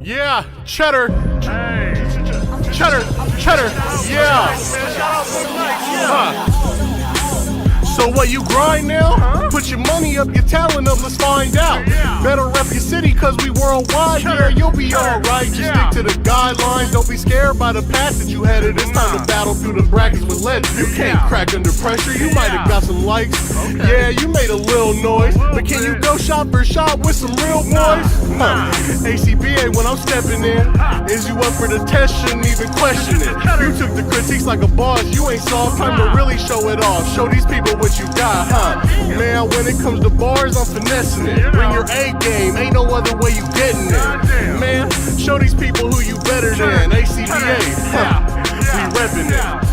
Yeah, cheddar. Hey. Cheddar. Yeah. So what, you grind now? Put your money up, your talent up, let's find out. Better rep your city cause we worldwide. Yeah, you'll be alright. Just stick to the guidelines. Don't be scared by the path that you headed. It's time to battle through the brackets with lead. You can't crack under pressure. You might have got some likes. Yeah, you made a little noise. But can you go shot for shot with some real boys? ACBA when I'm stepping in. Is you up for the test? Shouldn't even question it. You took the critiques like a boss. You ain't soft. Time to really show it off. Show these people what you got, huh? Man, when it comes to bars, I'm finessing it. Bring your A game, ain't no other way you getting it. Man, show these people who you better than. ACBA, huh? We reppin' it.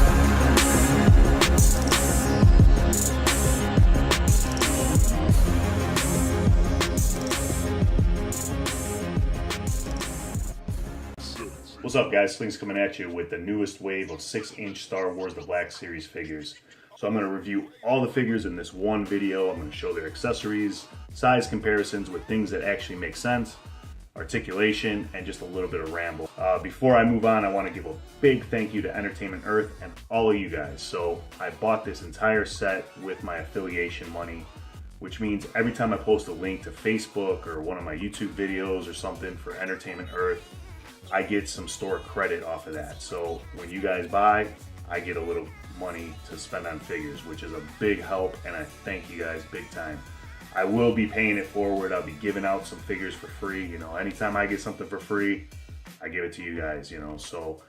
What's up, guys? Sling's coming at you with the newest wave of 6-inch Star Wars The Black Series figures. So I'm going to review all the figures in this one video. I'm going to show their accessories, size comparisons with things that actually make sense, articulation, and just a little bit of ramble. Before I move on, I want to give a big thank you to Entertainment Earth and all of you guys. So I bought this entire set with my affiliation money, which means every time I post a link to Facebook or one of my YouTube videos or something for Entertainment Earth, I get some store credit off of that. So when you guys buy, I get a little money to spend on figures, which is a big help, and I thank you guys big time. I will be paying it forward. I'll be giving out some figures for free. You know, anytime I get something for free, I give it to you guys, you know. So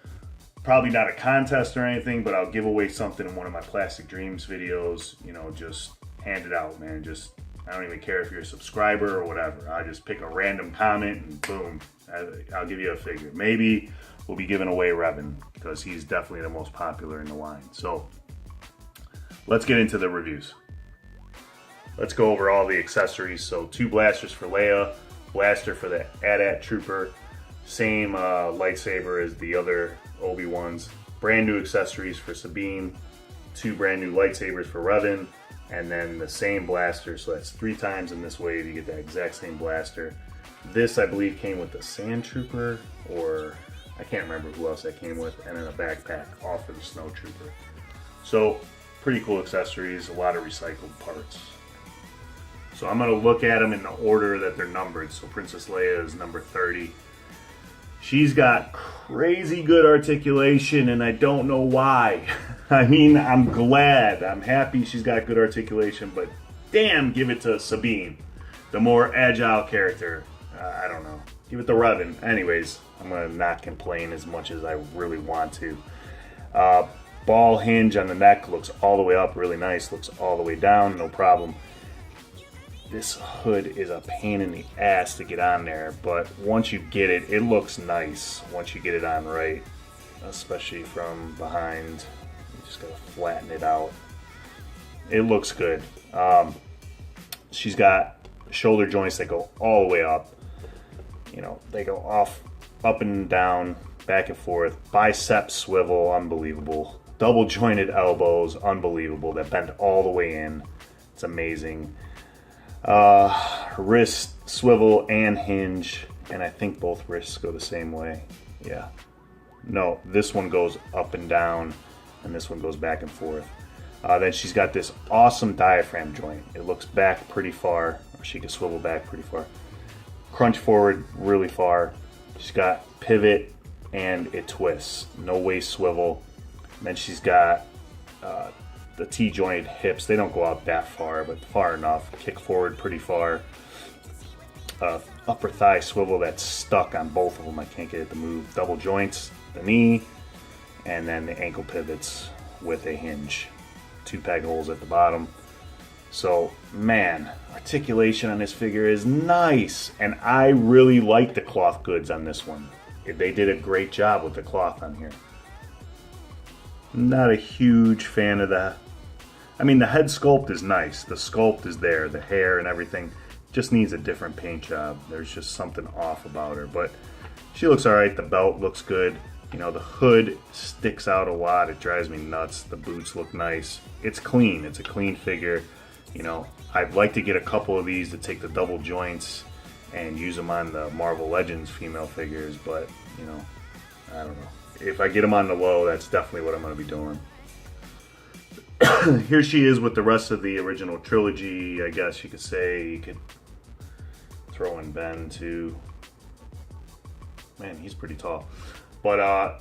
probably not a contest or anything, but I'll give away something in one of my Plastic Dreams videos. You know, just hand it out, man. Just, I don't even care if you're a subscriber or whatever. I just pick a random comment and boom, I'll give you a figure. Maybe we'll be giving away Revan because he's definitely the most popular in the line. So let's get into the reviews. Let's go over all the accessories. So 2 blasters for Leia, blaster for the AT-AT Trooper, same lightsaber as the other Obi-Wans, brand new accessories for Sabine, 2 brand new lightsabers for Revan, and then the same blaster. So that's 3 times in this wave you get that exact same blaster. This, I believe, came with the Sand Trooper, or I can't remember who else that came with, and then a backpack, all for the Snow Trooper. So, pretty cool accessories, a lot of recycled parts. So I'm going to look at them in the order that they're numbered. So Princess Leia is number 30. She's got crazy good articulation, and I don't know why. I mean, I'm glad, I'm happy she's got good articulation, but damn, give it to Sabine, the more agile character. I don't know. Give it to Revan. Anyways, I'm going to not complain as much as I really want to. Ball hinge on the neck looks all the way up, really nice. Looks all the way down, no problem. This hood is a pain in the ass to get on there, but once you get it, it looks nice once you get it on right, especially from behind. You just got to flatten it out. It looks good. She's got shoulder joints that go all the way up. You know, they go up and down, back and forth. Bicep swivel, unbelievable. Double jointed elbows, unbelievable. That bend all the way in. It's amazing. Wrist swivel and hinge, and I think both wrists go the same way. Yeah. No, this one goes up and down, and this one goes back and forth. Then she's got this awesome diaphragm joint. It looks back pretty far, or she can swivel back pretty far. Crunch forward really far. She's got pivot and it twists. No waist swivel. And then she's got the T-jointed hips. They don't go out that far, but far enough. Kick forward pretty far. Upper thigh swivel that's stuck on both of them. I can't get it to move. Double joints, the knee, and then the ankle pivots with a hinge. 2 peg holes at the bottom. So, man, articulation on this figure is nice. And I really like the cloth goods on this one. They did a great job with the cloth on here. Not a huge fan of the... I mean, the head sculpt is nice. The sculpt is there. The hair and everything just needs a different paint job. There's just something off about her. But she looks alright. The belt looks good. You know, the hood sticks out a lot. It drives me nuts. The boots look nice. It's clean. It's a clean figure. You know, I'd like to get a couple of these to take the double joints and use them on the Marvel Legends female figures, but, you know, I don't know. If I get them on the low, that's definitely what I'm going to be doing. Here she is with the rest of the original trilogy. I guess you could say. You could throw in Ben too. Man, he's pretty tall. But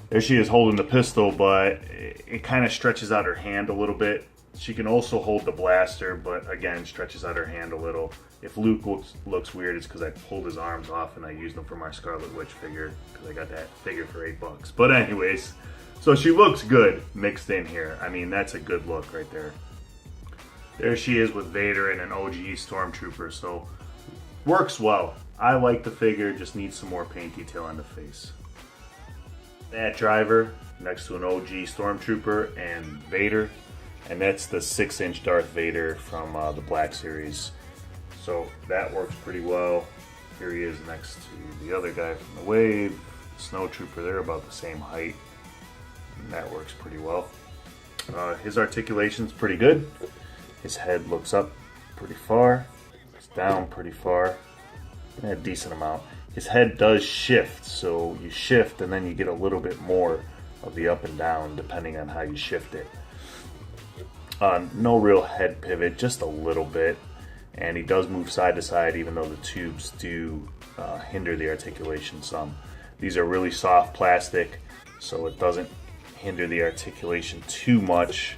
there she is holding the pistol, but it kind of stretches out her hand a little bit. She can also hold the blaster, but again, stretches out her hand a little. If Luke looks weird, it's because I pulled his arms off and I used them for my Scarlet Witch figure, because I got that figure for $8. But anyways, so she looks good mixed in here. I mean, that's a good look right there. There she is with Vader and an OG Stormtrooper, so works well. I like the figure, just needs some more paint detail on the face. That driver next to an OG Stormtrooper and Vader, and that's the 6-inch Darth Vader from the Black Series. So that works pretty well. Here he is next to the other guy from the Wave, Snow Trooper. They're about the same height, and that works pretty well. His articulation's pretty good. His head looks up pretty far. It's down pretty far. A decent amount. His head does shift, so you shift and then you get a little bit more of the up and down depending on how you shift it. No real head pivot, just a little bit. And he does move side to side, even though the tubes do hinder the articulation some. These are really soft plastic, so it doesn't hinder the articulation too much.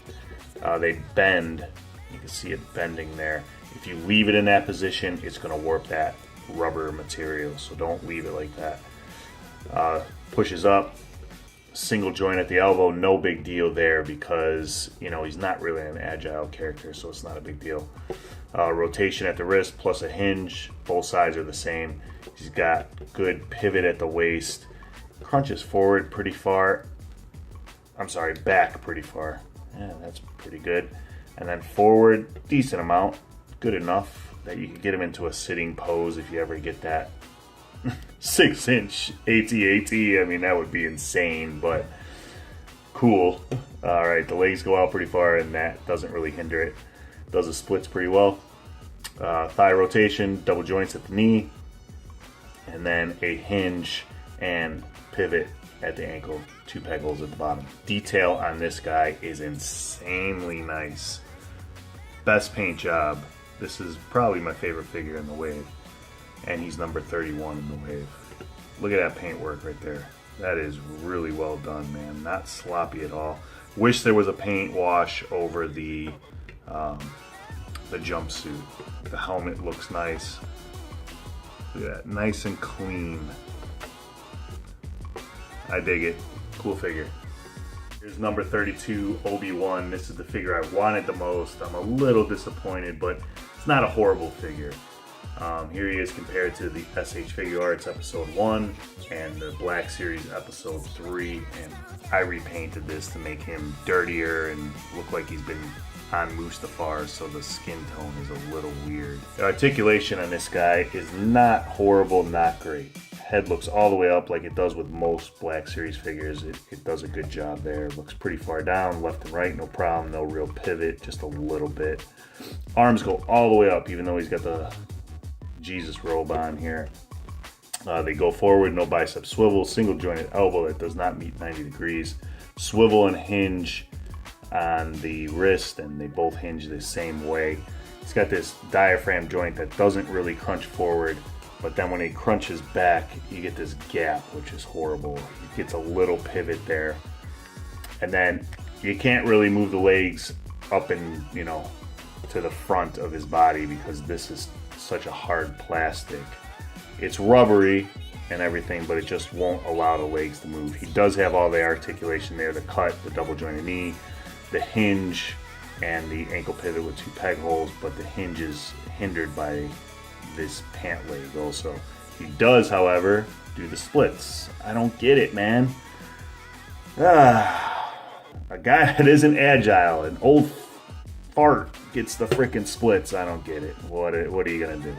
They bend. You can see it bending there. If you leave it in that position, it's going to warp that rubber material, so don't leave it like that. Pushes up, single joint at the elbow, no big deal there because, you know, he's not really an agile character, so it's not a big deal. Rotation at the wrist plus a hinge, both sides are the same. He's got good pivot at the waist, crunches forward pretty far. I'm sorry, back pretty far. Yeah, that's pretty good. And then forward, decent amount, good enough that you can get him into a sitting pose if you ever get that 6-inch AT-AT. I mean, that would be insane, but cool. All right, the legs go out pretty far, and that doesn't really hinder it. Does the splits pretty well. Thigh rotation, double joints at the knee, and then a hinge and pivot at the ankle, 2 peg holes at the bottom. Detail on this guy is insanely nice. Best paint job. This is probably my favorite figure in the Wave, and he's number 31 in the Wave. Look at that paint work right there. That is really well done, man. Not sloppy at all. Wish there was a paint wash over the jumpsuit. The helmet looks nice. Look at that, nice and clean. I dig it. Cool figure. Here's number 32, Obi-Wan. This is the figure I wanted the most. I'm a little disappointed, but it's not a horrible figure. Here he is compared to the SH Figure Arts Episode 1 and the Black Series Episode 3. And I repainted this to make him dirtier and look like he's been on Mustafar, so the skin tone is a little weird. The articulation on this guy is not horrible, not great. Head looks all the way up like it does with most Black Series figures. It does a good job there. Looks pretty far down, left and right, no problem. No real pivot, just a little bit. Arms go all the way up, even though he's got the Jesus robe on here. They go forward, no bicep swivel, single jointed elbow that does not meet 90 degrees. Swivel and hinge on the wrist, and they both hinge the same way. He's got this diaphragm joint that doesn't really crunch forward, but then when he crunches back, you get this gap, which is horrible. He gets a little pivot there. And then you can't really move the legs up and, you know, to the front of his body because this is such a hard plastic. It's rubbery and everything, but it just won't allow the legs to move. He does have all the articulation there, the cut, the double jointed knee, the hinge, and the ankle pivot with 2 peg holes, but the hinge is hindered by this pant leg also. He does, however, do the splits. I don't get it, man. A guy that isn't agile, an old fart, gets the freaking splits. I don't get it. What are you gonna do?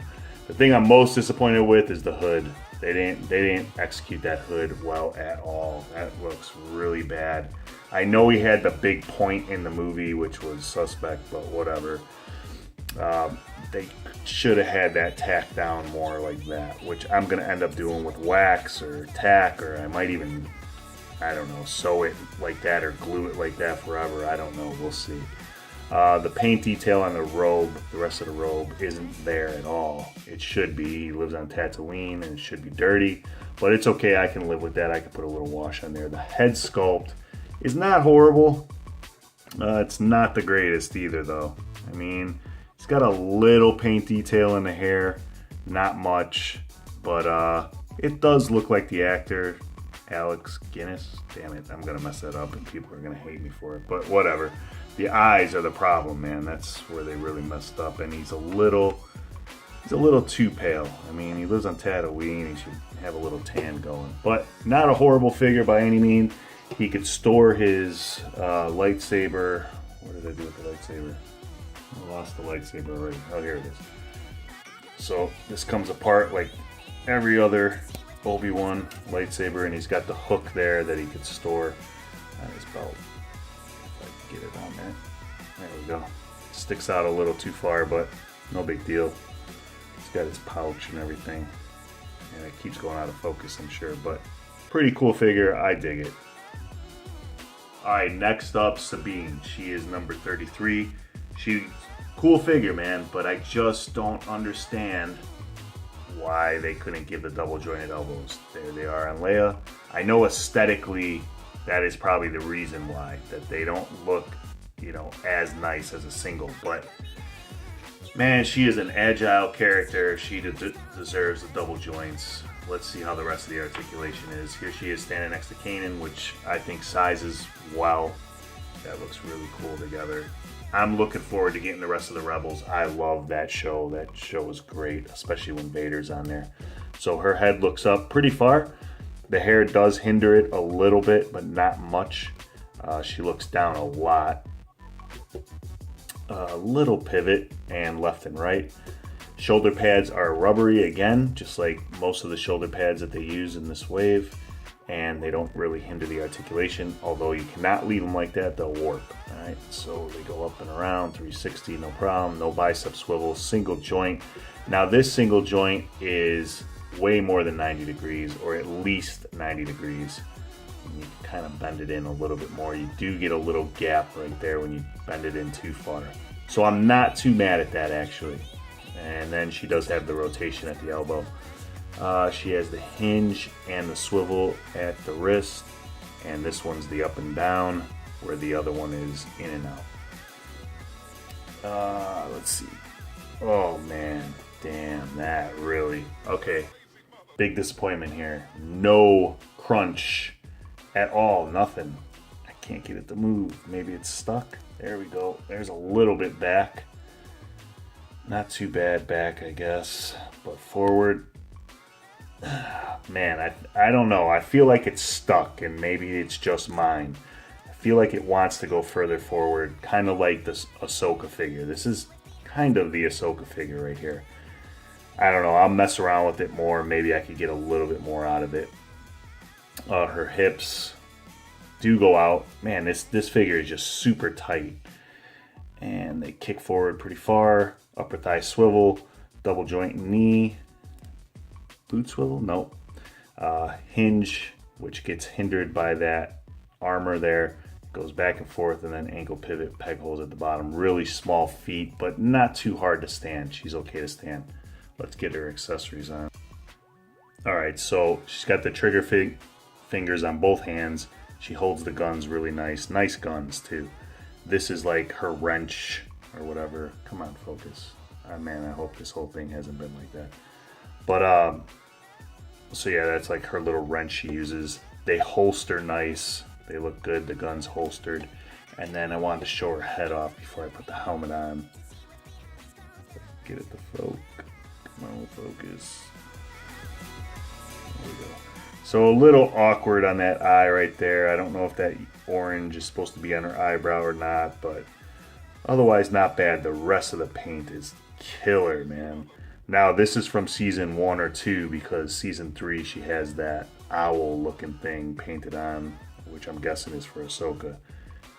The thing I'm most disappointed with is the hood. They didn't execute that hood well at all. That looks really bad. I know he had the big point in the movie, which was suspect, but whatever. they should have had that tacked down more like that, which I'm going to end up doing with wax or tack, or I might even, I don't know, sew it like that or glue it like that forever. I don't know. We'll see. The paint detail on the robe, the rest of the robe, isn't there at all. It should be. He lives on Tatooine and it should be dirty, but it's okay. I can live with that. I can put a little wash on there. The head sculpt is not horrible. It's not the greatest either, though. I mean, it's got a little paint detail in the hair, not much, but it does look like the actor, Alex Guinness. Damn it, I'm gonna mess that up and people are gonna hate me for it, but whatever. The eyes are the problem, man. That's where they really messed up, and he's a little too pale. I mean, he lives on Tatooine. He should have a little tan going, but not a horrible figure by any means. He could store his lightsaber. What did I do with the lightsaber? I lost the lightsaber already. Oh, here it is. So this comes apart like every other Obi-Wan lightsaber, and he's got the hook there that he could store on his belt. Get it on there. There we go. Sticks out a little too far, but no big deal. He's got his pouch and everything. And it keeps going out of focus, I'm sure, but pretty cool figure. I dig it. Alright, next up, Sabine. She is number 33. She's cool figure, man, but I just don't understand why they couldn't give the double jointed elbows. There they are on Leia. I know aesthetically that is probably the reason why, that they don't look, you know, as nice as a single, but man, she is an agile character. She deserves the double joints. Let's see how the rest of the articulation is. Here she is standing next to Kanan, which I think sizes well. That looks really cool together. I'm looking forward to getting the rest of the Rebels. I love that show. That show is great, especially when Vader's on there. So her head looks up pretty far. The hair does hinder it a little bit, but not much. She looks down a lot. A little pivot and left and right. Shoulder pads are rubbery again, just like most of the shoulder pads that they use in this wave. And they don't really hinder the articulation, although you cannot leave them like that, they'll warp. All right, so they go up and around, 360, no problem. No bicep swivel, single joint. Now this single joint is way more than 90 degrees, or at least 90 degrees. And you can kind of bend it in a little bit more. You do get a little gap right there when you bend it in too far. So I'm not too mad at that, actually. And then she does have the rotation at the elbow. She has the hinge and the swivel at the wrist, and this one's the up and down, where the other one is in and out. Let's see. Oh man, damn, that really, okay. Big disappointment here. No crunch at all, nothing. I can't get it to move. Maybe it's stuck. There we go. There's a little bit back. Not too bad back, I guess, but forward. Man, I don't know. I feel like it's stuck, and maybe it's just mine. I feel like it wants to go further forward, kind of like this Ahsoka figure. This is kind of the Ahsoka figure right here. I don't know. I'll mess around with it more. Maybe I could get a little bit more out of it. Her hips do go out. Man, this figure is just super tight. And they kick forward pretty far. Upper thigh swivel. Double joint knee. Boot swivel? Nope. Hinge, which gets hindered by that armor there. Goes back and forth, and then ankle pivot, peg holes at the bottom. Really small feet, but not too hard to stand. She's okay to stand. Let's get her accessories on. Alright, so she's got the trigger fingers on both hands. She holds the guns really nice. Nice guns, too. This is like her wrench or whatever. Come on, focus. Man, I hope this whole thing hasn't been like that. But, so yeah, that's like her little wrench she uses. They holster nice. They look good. The gun's holstered. And then I wanted to show her head off before I put the helmet on. Get it to focus. Come on, focus. There we go. So a little awkward on that eye right there. I don't know if that orange is supposed to be on her eyebrow or not, but otherwise not bad. The rest of the paint is killer, man. Now this is from season 1 or 2, because season 3 she has that owl looking thing painted on, which I'm guessing is for Ahsoka.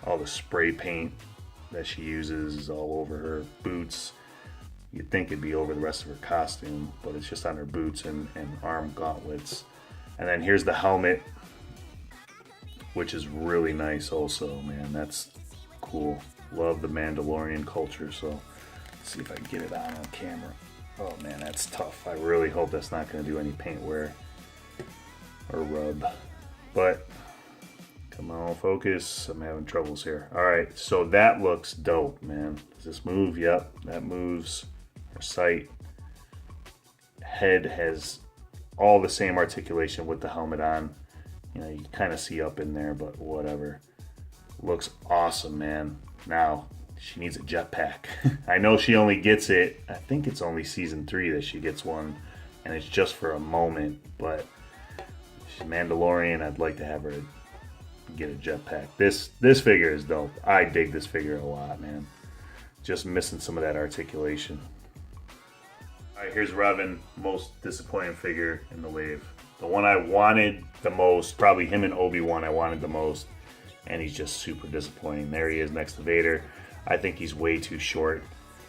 All the spray paint that she uses is all over her boots. You'd think it'd be over the rest of her costume, but it's just on her boots and arm gauntlets. And then here's the helmet, which is really nice also, man. That's cool. Love the Mandalorian culture, so let's see if I can get it on camera. Oh man, that's tough. I really hope that's not going to do any paint wear or rub. But come on, focus. I'm having troubles here. All right, so that looks dope, man. Does this move? Yep, that moves. Her sight. Head has all the same articulation with the helmet on. You know, you kind of see up in there, but whatever. Looks awesome, man. Now, she needs a jetpack. I know she only gets it, I think it's only season 3 that she gets one, and it's just for a moment, but she's Mandalorian. I'd like to have her get a jetpack. This figure is dope. I dig this figure a lot, man. Just missing some of that articulation. All right, here's Revan, most disappointing figure in the wave. The one I wanted the most, probably him and Obi-Wan I wanted the most, and he's just super disappointing. There he is next to Vader. I think he's way too short.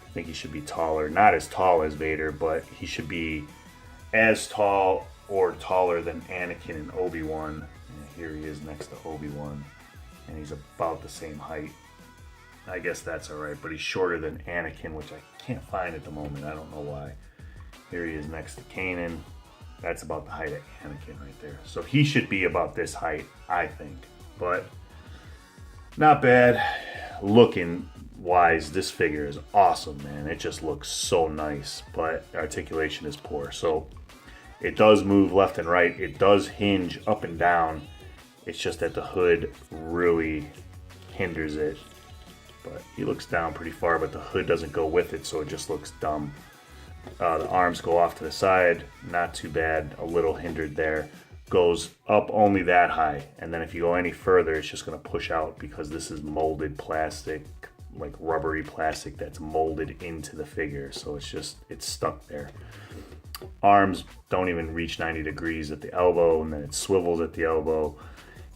I think he should be taller. Not as tall as Vader, but he should be as tall or taller than Anakin and Obi-Wan. And here he is next to Obi-Wan, and he's about the same height. I guess that's all right, but he's shorter than Anakin, which I can't find at the moment. I don't know why. Here he is next to Kanan. That's about the height of Anakin right there. So he should be about this height, I think. But not bad. Looking wise, this figure is awesome, man. It just looks so nice, but articulation is poor. So it does move left and right. It does hinge up and down. It's just that the hood really hinders it. But he looks down pretty far, but the hood doesn't go with it, so it just looks dumb. The arms go off to the side, not too bad, a little hindered there. Goes up only that high, and then if you go any further, it's just going to push out because this is molded plastic, like rubbery plastic that's molded into the figure, so it's stuck there. Arms don't even reach 90 degrees at the elbow, and then it swivels at the elbow.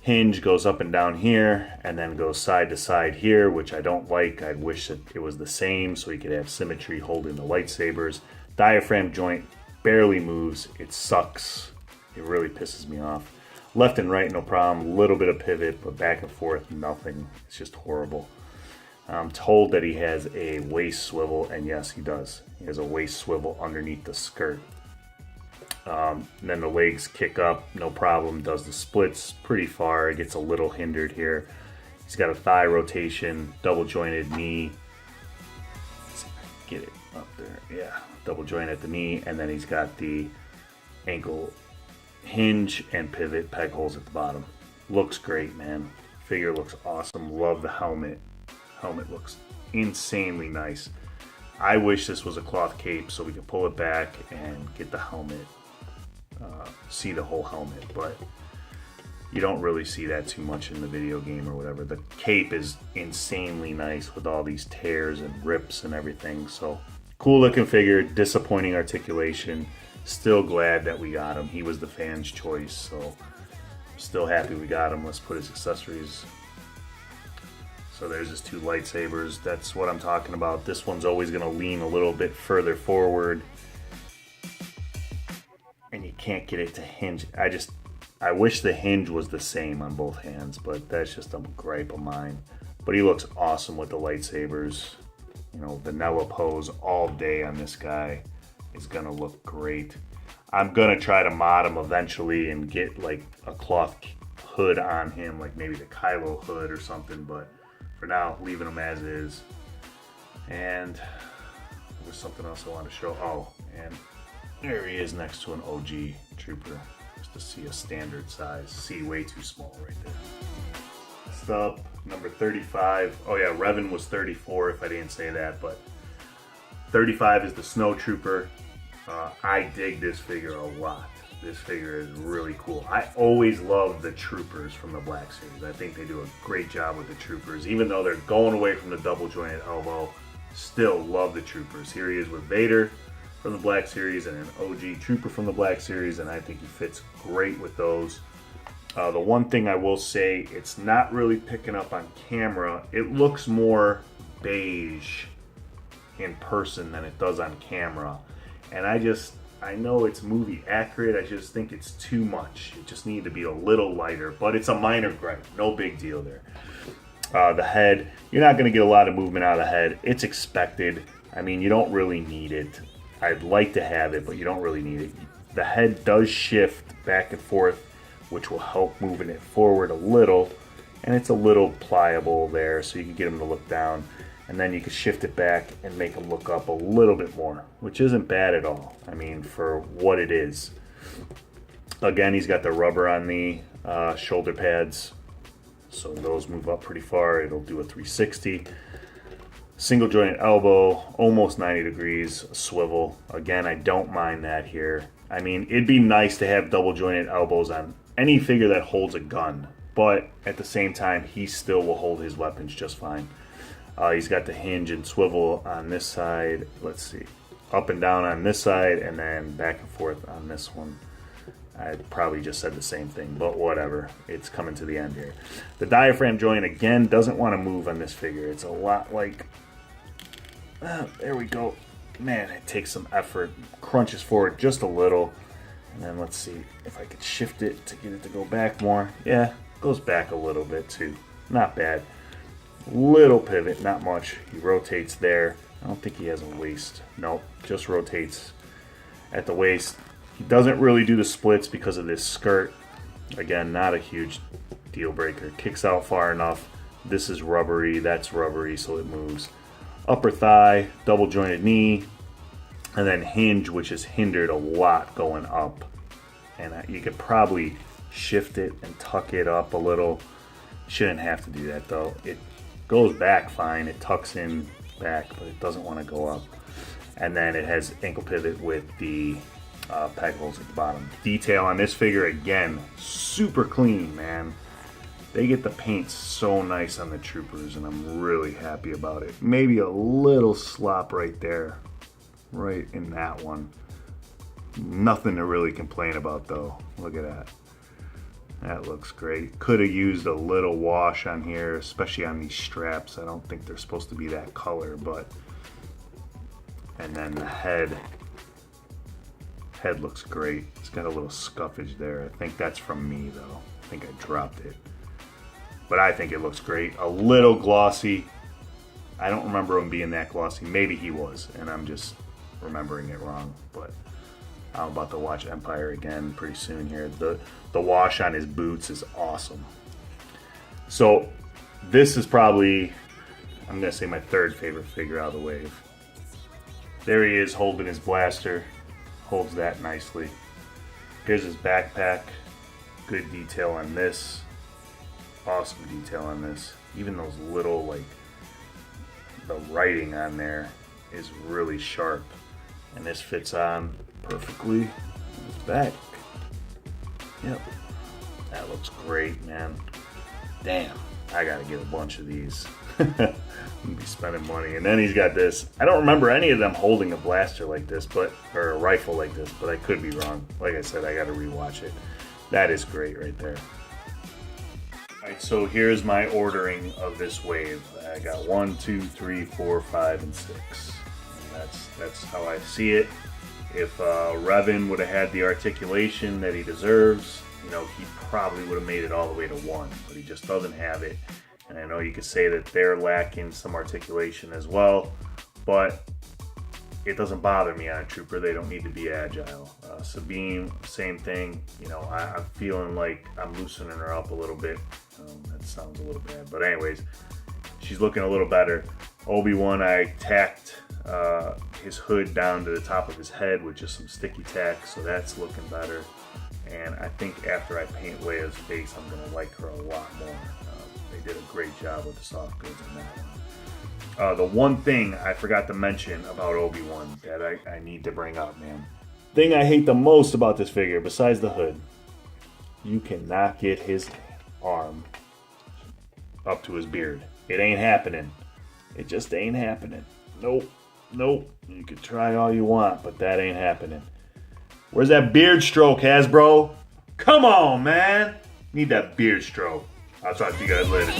Hinge goes up and down here, and then goes side to side here, which I don't like. I wish that it was the same so you could have symmetry holding the lightsabers. Diaphragm joint barely moves. It sucks. It really pisses me off. Left and right, no problem. Little bit of pivot, but back and forth, nothing. It's just horrible. I'm told that he has a waist swivel, and yes, he does. He has a waist swivel underneath the skirt. Then the legs kick up, no problem. Does the splits pretty far. It gets a little hindered here. He's got a thigh rotation, double jointed knee. Let's see if I can get it up there. Yeah, double joint at the knee, and then he's got the ankle hinge and pivot peg holes at the bottom. Looks great, man. Figure looks awesome. Love the helmet. Helmet looks insanely nice. I wish this was a cloth cape so we could pull it back and get the helmet, see the whole helmet, but you don't really see that too much in the video game or whatever. The cape is insanely nice with all these tears and rips and everything, so cool looking figure, disappointing articulation. Still glad that we got him. He was the fan's choice, so still happy we got him. Let's put his accessories. So there's his 2 lightsabers. That's what I'm talking about. This one's always going to lean a little bit further forward, and you can't get it to hinge. I wish the hinge was the same on both hands, but that's just a gripe of mine. But he looks awesome with the lightsabers. You know, vanilla pose all day on this guy is gonna look great. I'm gonna try to mod him eventually and get like a cloth hood on him, like maybe the Kylo hood or something, but for now, leaving him as is. And there was something else I wanted to show. Oh, and there he is next to an OG trooper. Just to see a standard size. See, way too small right there. Next up, number 35. Oh yeah, Revan was 34 if I didn't say that, but 35 is the Snow Trooper. I dig this figure a lot. This figure is really cool. I always love the troopers from the Black Series. I think they do a great job with the troopers. Even though they're going away from the double jointed elbow, still love the troopers. Here he is with Vader from the Black Series and an OG trooper from the Black Series, and I think he fits great with those. The one thing I will say, it's not really picking up on camera. It looks more beige in person than it does on camera. And I know it's movie accurate, I just think it's too much. It just needed to be a little lighter, but it's a minor gripe, no big deal there. The head, you're not going to get a lot of movement out of the head. It's expected. I mean, you don't really need it. I'd like to have it, but you don't really need it. The head does shift back and forth, which will help moving it forward a little. And it's a little pliable there, so you can get him to look down. And then you can shift it back and make him look up a little bit more, which isn't bad at all. I mean, for what it is. Again, he's got the rubber on the shoulder pads, so those move up pretty far. It'll do a 360. Single jointed elbow, almost 90 degrees, swivel. Again, I don't mind that here. I mean, it'd be nice to have double jointed elbows on any figure that holds a gun, but at the same time, he still will hold his weapons just fine. He's got the hinge and swivel on this side. Let's see. Up and down on this side, and then back and forth on this one. I probably just said the same thing, but whatever. It's coming to the end here. The diaphragm joint, again, doesn't want to move on this figure. It's a lot like... there we go. Man, it takes some effort. Crunches forward just a little. And then let's see if I could shift it to get it to go back more. Yeah, goes back a little bit too. Not bad. Little pivot, not much. He rotates there. I don't think he has a waist. Nope, just rotates at the waist. He doesn't really do the splits because of this skirt. Again, not a huge deal breaker. Kicks out far enough. This is rubbery, that's rubbery, so it moves. Upper thigh, double jointed knee, and then hinge, which is hindered a lot going up. And you could probably shift it and tuck it up a little. Shouldn't have to do that though. It goes back fine, it tucks in back, but it doesn't want to go up. And then it has ankle pivot with the peg holes at the bottom. Detail on this figure, again, super clean, man. They get the paint so nice on the troopers, and I'm really happy about it. Maybe a little slop right there, right in that one. Nothing to really complain about though. Look at that. That looks great. Could have used a little wash on here, especially on these straps. I don't think they're supposed to be that color, but... And then the head. Head looks great. It's got a little scuffage there. I think that's from me though. I think I dropped it. But I think it looks great. A little glossy. I don't remember him being that glossy. Maybe he was, and I'm just remembering it wrong. But I'm about to watch Empire again pretty soon here. The wash on his boots is awesome. So this is probably, I'm going to say, my third favorite figure out of the wave. There he is holding his blaster. Holds that nicely. Here's his backpack. Good detail on this. Awesome detail on this. Even those little, like, the writing on there is really sharp. And this fits on perfectly on his back. Yep. That looks great, man. Damn. I gotta get a bunch of these. I'm gonna be spending money. And then he's got this. I don't remember any of them holding a blaster like this, but or a rifle like this, but I could be wrong. Like I said, I gotta rewatch it. That is great right there. Alright, so here's my ordering of this wave. I got 1, 2, 3, 4, 5, and 6. And that's how I see it. If Revan would have had the articulation that he deserves, you know, he probably would have made it all the way to 1, but he just doesn't have it. And I know you could say that they're lacking some articulation as well, but it doesn't bother me on a trooper. They don't need to be agile. Sabine, same thing. You know, I'm feeling like I'm loosening her up a little bit. That sounds a little bad, but anyways, she's looking a little better. Obi-Wan, I tacked his hood down to the top of his head with just some sticky tack, so that's looking better. And I think after I paint Leia's face, I'm going to like her a lot more. They did a great job with the soft goods on that one. The one thing I forgot to mention about Obi-Wan that I need to bring up, man. Thing I hate the most about this figure, besides the hood, you cannot get his arm up to his beard. It ain't happening. It just ain't happening. Nope. Nope. You can try all you want, but that ain't happening. Where's that beard stroke, Hasbro? Come on, man. Need that beard stroke. I'll talk to you guys later.